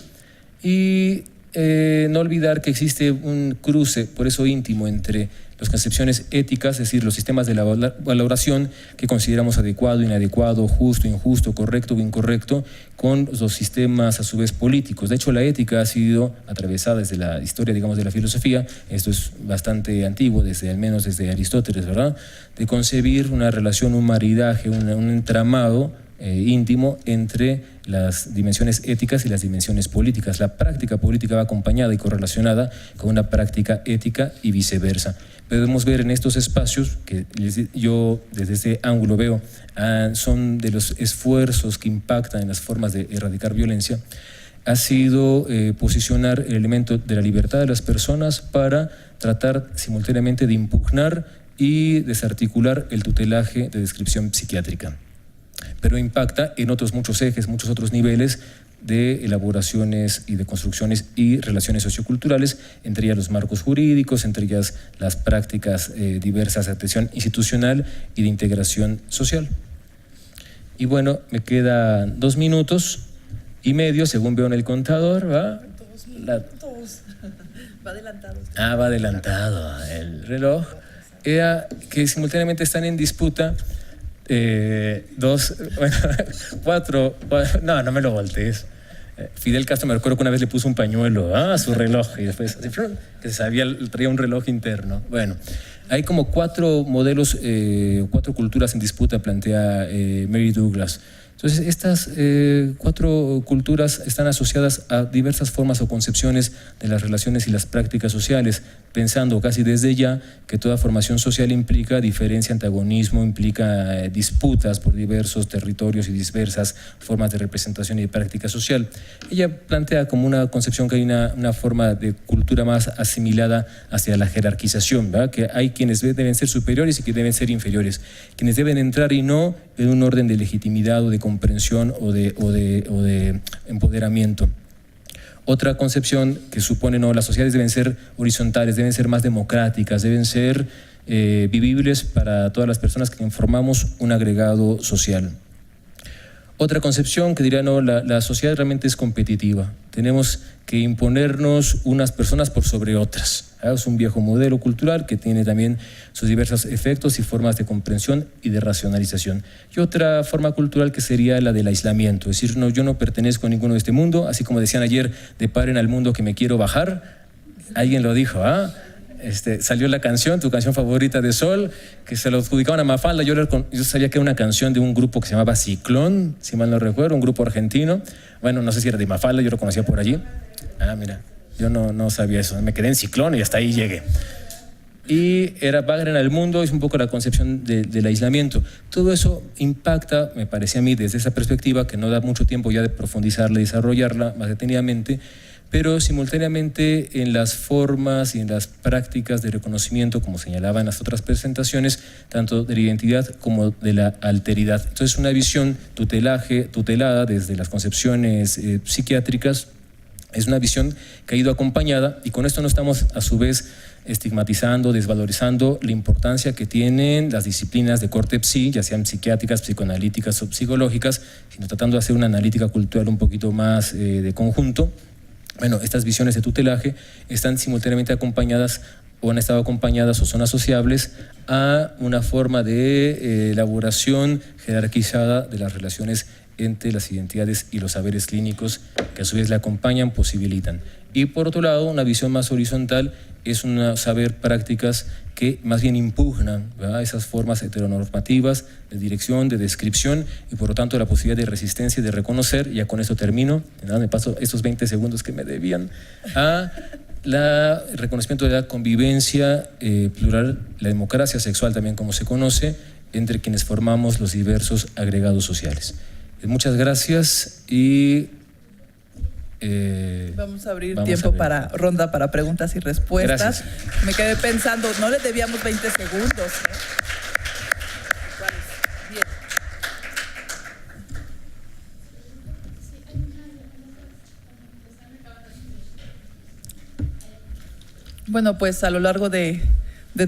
Speaker 3: Y no olvidar que existe un cruce, por eso íntimo, entre las concepciones éticas, es decir, los sistemas de la valoración que consideramos adecuado, inadecuado, justo, injusto, correcto o incorrecto, con los sistemas a su vez políticos. De hecho, la ética ha sido atravesada desde la historia, digamos, de la filosofía, esto es bastante antiguo, al menos desde Aristóteles, ¿verdad?, de concebir una relación, un maridaje, un entramado íntimo entre las dimensiones éticas y las dimensiones políticas. La práctica política va acompañada y correlacionada con una práctica ética y viceversa. Podemos ver en estos espacios, que yo desde este ángulo veo, son de los esfuerzos que impactan en las formas de erradicar violencia, ha sido posicionar el elemento de la libertad de las personas para tratar simultáneamente de impugnar y desarticular el tutelaje de descripción psiquiátrica, pero impacta en otros muchos ejes, muchos otros niveles de elaboraciones y de construcciones y relaciones socioculturales, entre ellas los marcos jurídicos, entre ellas las prácticas diversas de atención institucional y de integración social. Y bueno, me quedan 2 minutos y medio, según veo en el contador, ¿va?
Speaker 1: 2 minutos. Va adelantado.
Speaker 3: Va adelantado el reloj. Que simultáneamente están en disputa cuatro, no me lo voltees. Fidel Castro, me recuerdo que una vez le puso un pañuelo a su reloj y después que se sabía, traía un reloj interno. Bueno, hay como 4 modelos, 4 culturas en disputa, plantea Mary Douglas. Entonces, estas 4 culturas están asociadas a diversas formas o concepciones de las relaciones y las prácticas sociales, pensando casi desde ya que toda formación social implica diferencia, antagonismo, implica disputas por diversos territorios y diversas formas de representación y de práctica social. Ella plantea como una concepción que hay una forma de cultura más asimilada hacia la jerarquización, ¿verdad? Que hay quienes deben ser superiores y que deben ser inferiores, quienes deben entrar y no en un orden de legitimidad o de comprensión o de empoderamiento. Otra concepción que supone, no, las sociedades deben ser horizontales, deben ser más democráticas, deben ser vivibles para todas las personas que formamos un agregado social. Otra concepción que diría, no, la sociedad realmente es competitiva, tenemos que imponernos unas personas por sobre otras. Es un viejo modelo cultural que tiene también sus diversos efectos y formas de comprensión y de racionalización. Y otra forma cultural que sería la del aislamiento, es decir, no, yo no pertenezco a ninguno de este mundo, así como decían ayer, deparen al mundo que me quiero bajar, alguien lo dijo, salió la canción, tu canción favorita de Sol, que se lo adjudicaban a Mafalda. Yo sabía que era una canción de un grupo que se llamaba Ciclón, si mal no recuerdo, un grupo argentino. Bueno, no sé si era de Mafalda, yo lo conocía por allí. Mira, yo no sabía eso, me quedé en Ciclón y hasta ahí llegué. Y era Bagren al mundo, es un poco la concepción del aislamiento. Todo eso impacta, me parece a mí, desde esa perspectiva, que no da mucho tiempo ya de profundizarla y desarrollarla más detenidamente, pero simultáneamente en las formas y en las prácticas de reconocimiento, como señalaba en las otras presentaciones, tanto de la identidad como de la alteridad. Entonces, una visión tutelada desde las concepciones psiquiátricas, es una visión que ha ido acompañada, y con esto no estamos a su vez estigmatizando, desvalorizando la importancia que tienen las disciplinas de corte psi, ya sean psiquiátricas, psicoanalíticas o psicológicas, sino tratando de hacer una analítica cultural un poquito más de conjunto. Bueno, estas visiones de tutelaje están simultáneamente acompañadas o han estado acompañadas o son asociables a una forma de elaboración jerarquizada de las relaciones entre las identidades y los saberes clínicos que a su vez la acompañan, posibilitan. Y por otro lado, una visión más horizontal es un saber prácticas que más bien impugnan, ¿verdad?, esas formas heteronormativas de dirección, de descripción, y por lo tanto la posibilidad de resistencia y de reconocer, y ya con esto termino, me paso estos 20 segundos que me debían, a el reconocimiento de la convivencia plural, la democracia sexual también como se conoce, entre quienes formamos los diversos agregados sociales. Muchas gracias y
Speaker 1: vamos a abrir tiempo para ronda para preguntas y respuestas.
Speaker 3: Gracias.
Speaker 1: Me quedé pensando, no le debíamos 20 segundos. Bien. Bueno, pues a lo largo de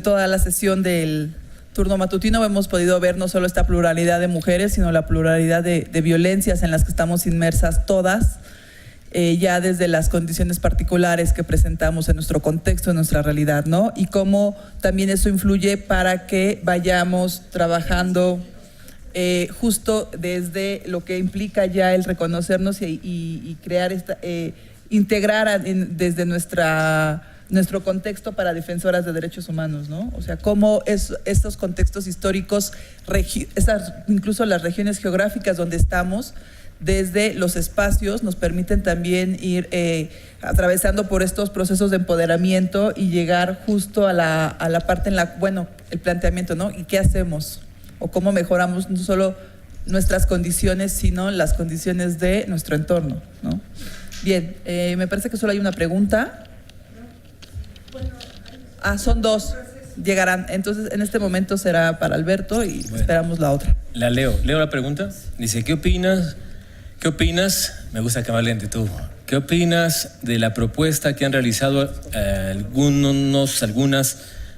Speaker 1: toda la sesión del turno matutino hemos podido ver no solo esta pluralidad de mujeres, sino la pluralidad de violencias en las que estamos inmersas todas. ya desde las condiciones particulares que presentamos en nuestro contexto, en nuestra realidad, ¿no? Y cómo también eso influye para que vayamos trabajando justo desde lo que implica ya el reconocernos y crear integrar desde nuestro contexto para defensoras de derechos humanos, ¿no? O sea, cómo estos contextos históricos, incluso las regiones geográficas donde estamos, desde los espacios nos permiten también ir atravesando por estos procesos de empoderamiento y llegar justo a la parte el planteamiento, ¿no? ¿Y qué hacemos? O cómo mejoramos no solo nuestras condiciones, sino las condiciones de nuestro entorno, ¿no? Bien, me parece que solo hay una pregunta. Son dos. Llegarán. Entonces, en este momento será para Alberto y esperamos la otra.
Speaker 3: La leo la pregunta. Dice, ¿qué opinas? Me gusta que me hablen de tú. ¿Qué opinas de la propuesta que han realizado algunas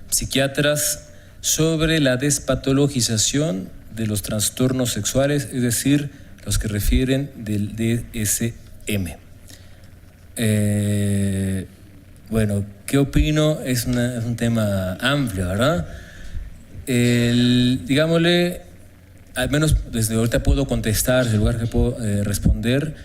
Speaker 3: psiquiatras sobre la despatologización de los trastornos sexuales, es decir, los que refieren del DSM? Bueno, ¿qué opino? Es un tema amplio, ¿verdad? Digámosle, al menos desde ahorita puedo contestar, desde el lugar que puedo responder.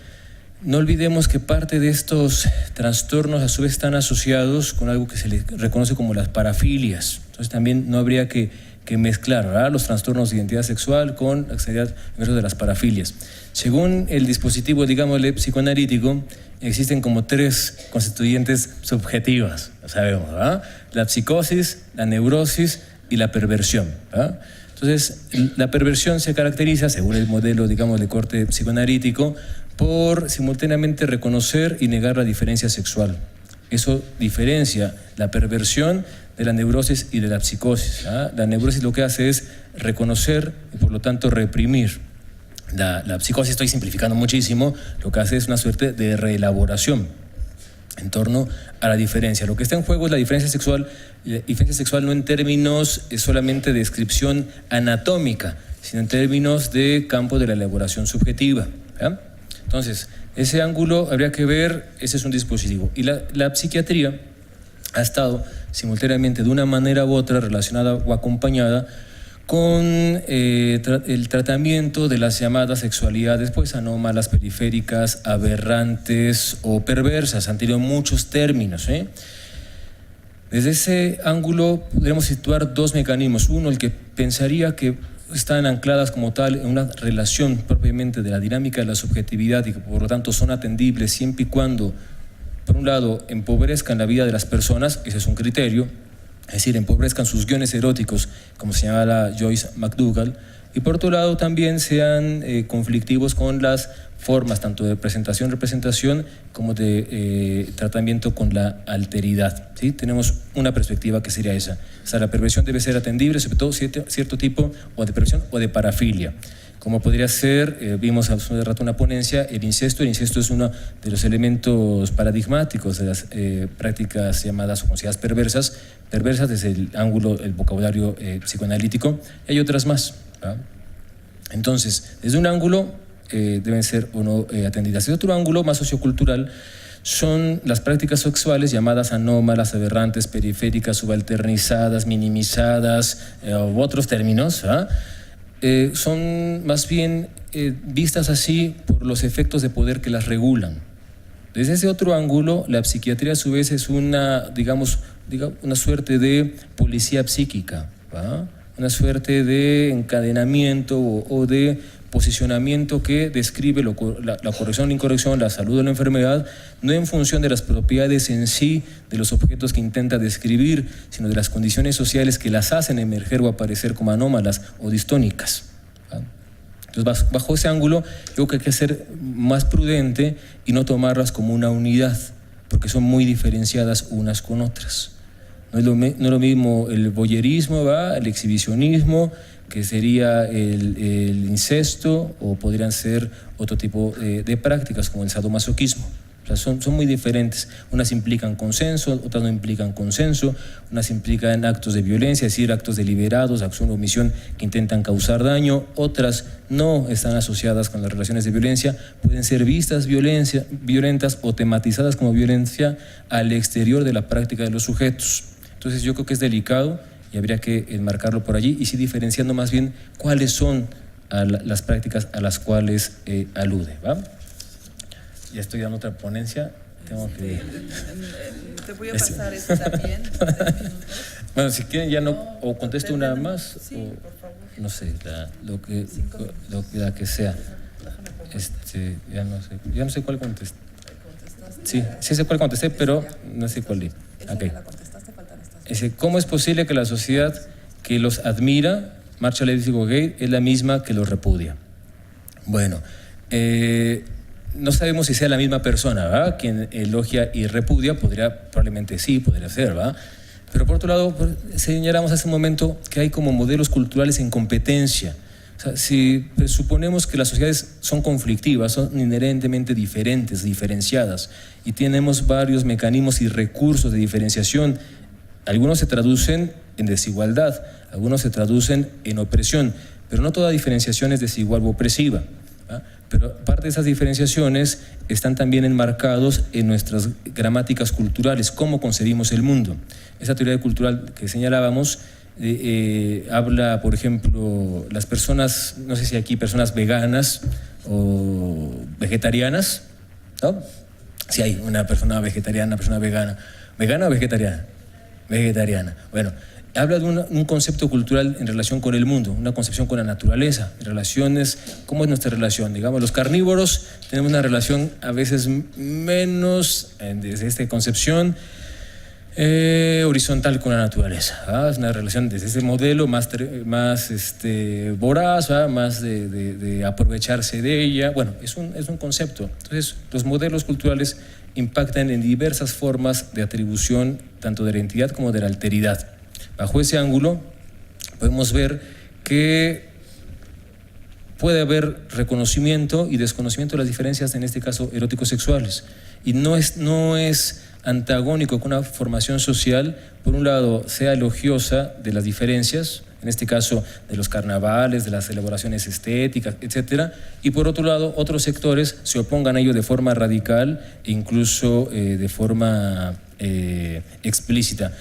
Speaker 3: No olvidemos que parte de estos trastornos a su vez están asociados con algo que se le reconoce como las parafilias. Entonces también no habría que mezclar, ¿verdad?, los trastornos de identidad sexual con la actividad de las parafilias. Según el dispositivo, digámosle, psicoanalítico, existen como 3 constituyentes subjetivas, lo sabemos, ¿verdad? La psicosis, la neurosis y la perversión, ¿verdad? Entonces, la perversión se caracteriza, según el modelo, digamos, de corte psicoanalítico, por simultáneamente reconocer y negar la diferencia sexual. Eso diferencia la perversión de la neurosis y de la psicosis, ¿ah? La neurosis lo que hace es reconocer y por lo tanto reprimir. La psicosis, estoy simplificando muchísimo, lo que hace es una suerte de reelaboración en torno a la diferencia. Lo que está en juego es la diferencia sexual no en términos solamente de descripción anatómica, sino en términos de campo de la elaboración subjetiva, ¿ya? Entonces, ese ángulo habría que ver, ese es un dispositivo. Y la psiquiatría ha estado simultáneamente de una manera u otra relacionada o acompañada con el tratamiento de las llamadas sexualidades pues anómalas, periféricas, aberrantes o perversas. Han tenido muchos términos, ¿eh? Desde ese ángulo podríamos situar 2 mecanismos. Uno, el que pensaría que están ancladas como tal en una relación propiamente de la dinámica de la subjetividad y que por lo tanto son atendibles siempre y cuando, por un lado, empobrezcan la vida de las personas, ese es un criterio, es decir, empobrezcan sus guiones eróticos, como señala Joyce McDougall, y por otro lado también sean conflictivos con las formas tanto de representación como de tratamiento con la alteridad, ¿sí? Tenemos una perspectiva que sería esa. O sea, la perversión debe ser atendible, sobre todo cierto tipo o de perversión o de parafilia. Como podría ser, vimos hace rato una ponencia, el incesto. El incesto es uno de los elementos paradigmáticos de las prácticas llamadas o consideradas perversas desde el ángulo, el vocabulario psicoanalítico. Hay otras más, ¿verdad? Entonces, desde un ángulo deben ser o no atendidas. Desde otro ángulo más sociocultural son las prácticas sexuales llamadas anómalas, aberrantes, periféricas, subalternizadas, minimizadas u otros términos, ¿verdad? Son más bien vistas así por los efectos de poder que las regulan. Desde ese otro ángulo, la psiquiatría a su vez es una suerte de policía psíquica, ¿va? Una suerte de encadenamiento o de posicionamiento que describe la corrección o la incorrección, la salud o la enfermedad, no en función de las propiedades en sí de los objetos que intenta describir, sino de las condiciones sociales que las hacen emerger o aparecer como anómalas o distónicas. Entonces, bajo ese ángulo, yo creo que hay que ser más prudente y no tomarlas como una unidad, porque son muy diferenciadas unas con otras. No es lo mismo el voyerismo, ¿va?, el exhibicionismo, que sería el incesto, o podrían ser otro tipo de prácticas como el sadomasoquismo. O sea, son muy diferentes. Unas implican consenso, otras no implican consenso, unas implican actos de violencia, es decir, actos deliberados, acción o omisión que intentan causar daño, otras no están asociadas con las relaciones de violencia, pueden ser vistas violentas o tematizadas como violencia al exterior de la práctica de los sujetos. Entonces yo creo que es delicado y habría que enmarcarlo por allí y sí diferenciando más bien cuáles son las prácticas a las cuales alude, ¿va? Ya estoy dando otra ponencia, tengo que...
Speaker 1: Te voy a pasar eso también.
Speaker 3: Bueno, si quieren ya no, o contesto una más,
Speaker 1: sí,
Speaker 3: o
Speaker 1: por favor.
Speaker 3: no sé, la que sea. Ya no sé cuál contesté. Sí sé cuál contesté, pero no sé cuál. Okay. ¿Cómo es posible que la sociedad que los admira, marcha lésbico gay, es la misma que los repudia? Bueno, no sabemos si sea la misma persona, ¿verdad? Quien elogia y repudia, probablemente sí, podría ser, ¿verdad? Pero por otro lado, señalamos hace un momento que hay como modelos culturales en competencia. O sea, si suponemos que las sociedades son conflictivas, son inherentemente diferentes, diferenciadas, y tenemos varios mecanismos y recursos de diferenciación, algunos se traducen en desigualdad, algunos se traducen en opresión, pero no toda diferenciación es desigual o opresiva. Pero parte de esas diferenciaciones están también enmarcados en nuestras gramáticas culturales, cómo concebimos el mundo. Esa teoría cultural que señalábamos habla, por ejemplo, las personas, no sé si aquí personas veganas o vegetarianas, ¿no? Si hay una persona vegetariana, una persona vegana. ¿Vegana o vegetariana? Vegetariana. Bueno, habla de un concepto cultural en relación con el mundo, una concepción con la naturaleza, relaciones, ¿cómo es nuestra relación? Digamos, los carnívoros tenemos una relación a veces menos, desde esta concepción, horizontal con la naturaleza, ¿verdad? Es una relación desde ese modelo más voraz, ¿verdad? Más de aprovecharse de ella. Bueno, es un concepto. Entonces, los modelos culturales impactan en diversas formas de atribución, tanto de la identidad como de la alteridad. Bajo ese ángulo podemos ver que puede haber reconocimiento y desconocimiento de las diferencias, en este caso erótico-sexuales, y no es antagónico con una formación social, por un lado, sea elogiosa de las diferencias, en este caso de los carnavales, de las celebraciones estéticas, etcétera, y por otro lado, otros sectores se opongan a ello de forma radical e incluso de forma explícita.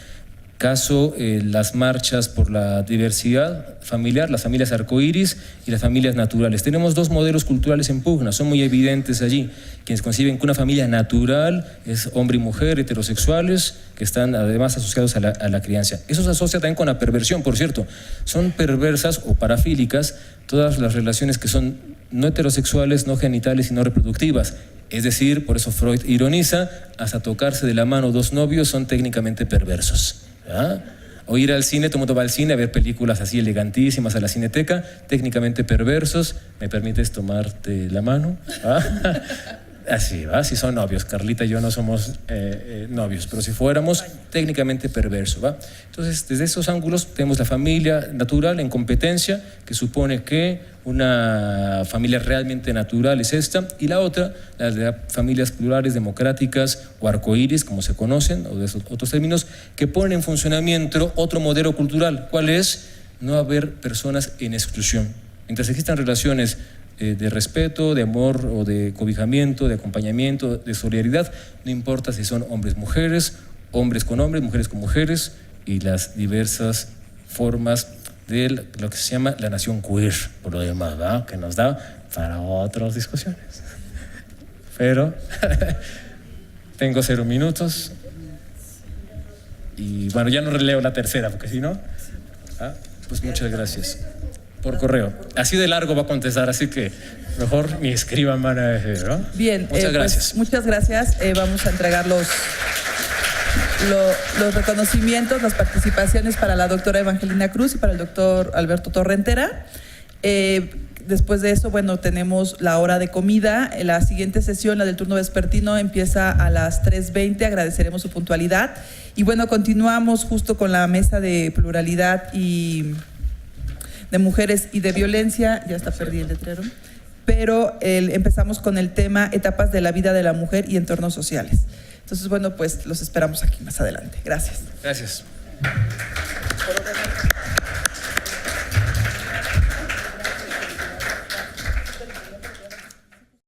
Speaker 3: Caso, las marchas por la diversidad familiar, las familias arcoíris y las familias naturales. Tenemos dos modelos culturales en pugna, son muy evidentes allí. Quienes conciben que una familia natural es hombre y mujer heterosexuales que están además asociados a la crianza. Eso se asocia también con la perversión, por cierto. Son perversas o parafílicas todas las relaciones que son no heterosexuales, no genitales y no reproductivas. Es decir, por eso Freud ironiza, hasta tocarse de la mano dos novios son técnicamente perversos. ¿Ah? O ir al cine, todo el mundo va al cine a ver películas así elegantísimas a la cineteca, técnicamente perversos. ¿Me permites tomarte la mano? ¿Ah? Así, ¿va? Si son novios. Carlita y yo no somos novios, pero si fuéramos, técnicamente perverso, ¿va? Entonces, desde esos ángulos tenemos la familia natural en competencia, que supone que una familia realmente natural es esta, y la otra, las de familias plurales, democráticas o arcoíris, como se conocen, o de esos otros términos, que ponen en funcionamiento otro modelo cultural. ¿Cuál es? No haber personas en exclusión. Mientras existan relaciones de respeto, de amor o de cobijamiento, de acompañamiento, de solidaridad, no importa si son hombres, mujeres, hombres con hombres, mujeres con mujeres, y las diversas formas de lo que se llama la nación queer, por lo demás, ¿verdad? Que nos da para otras discusiones. Pero tengo 0 minutos y bueno, ya no releo la tercera, porque si no, pues muchas gracias. Por correo. Así de largo va a contestar, así que mejor ni escriban, van a decir, ¿no?
Speaker 1: Bien,
Speaker 3: muchas gracias.
Speaker 1: Pues, muchas gracias. Vamos a entregar los reconocimientos, las participaciones para la doctora Evangelina Cruz y para el doctor Alberto Torrentera. Después de eso, bueno, tenemos la hora de comida. La siguiente sesión, la del turno vespertino, empieza a las 3:20. Agradeceremos su puntualidad. Y bueno, continuamos justo con la mesa de pluralidad y de mujeres y de violencia. Ya está perdido el letrero. pero empezamos con el tema etapas de la vida de la mujer y entornos sociales. Entonces, bueno, pues los esperamos aquí más adelante. Gracias.
Speaker 3: Gracias.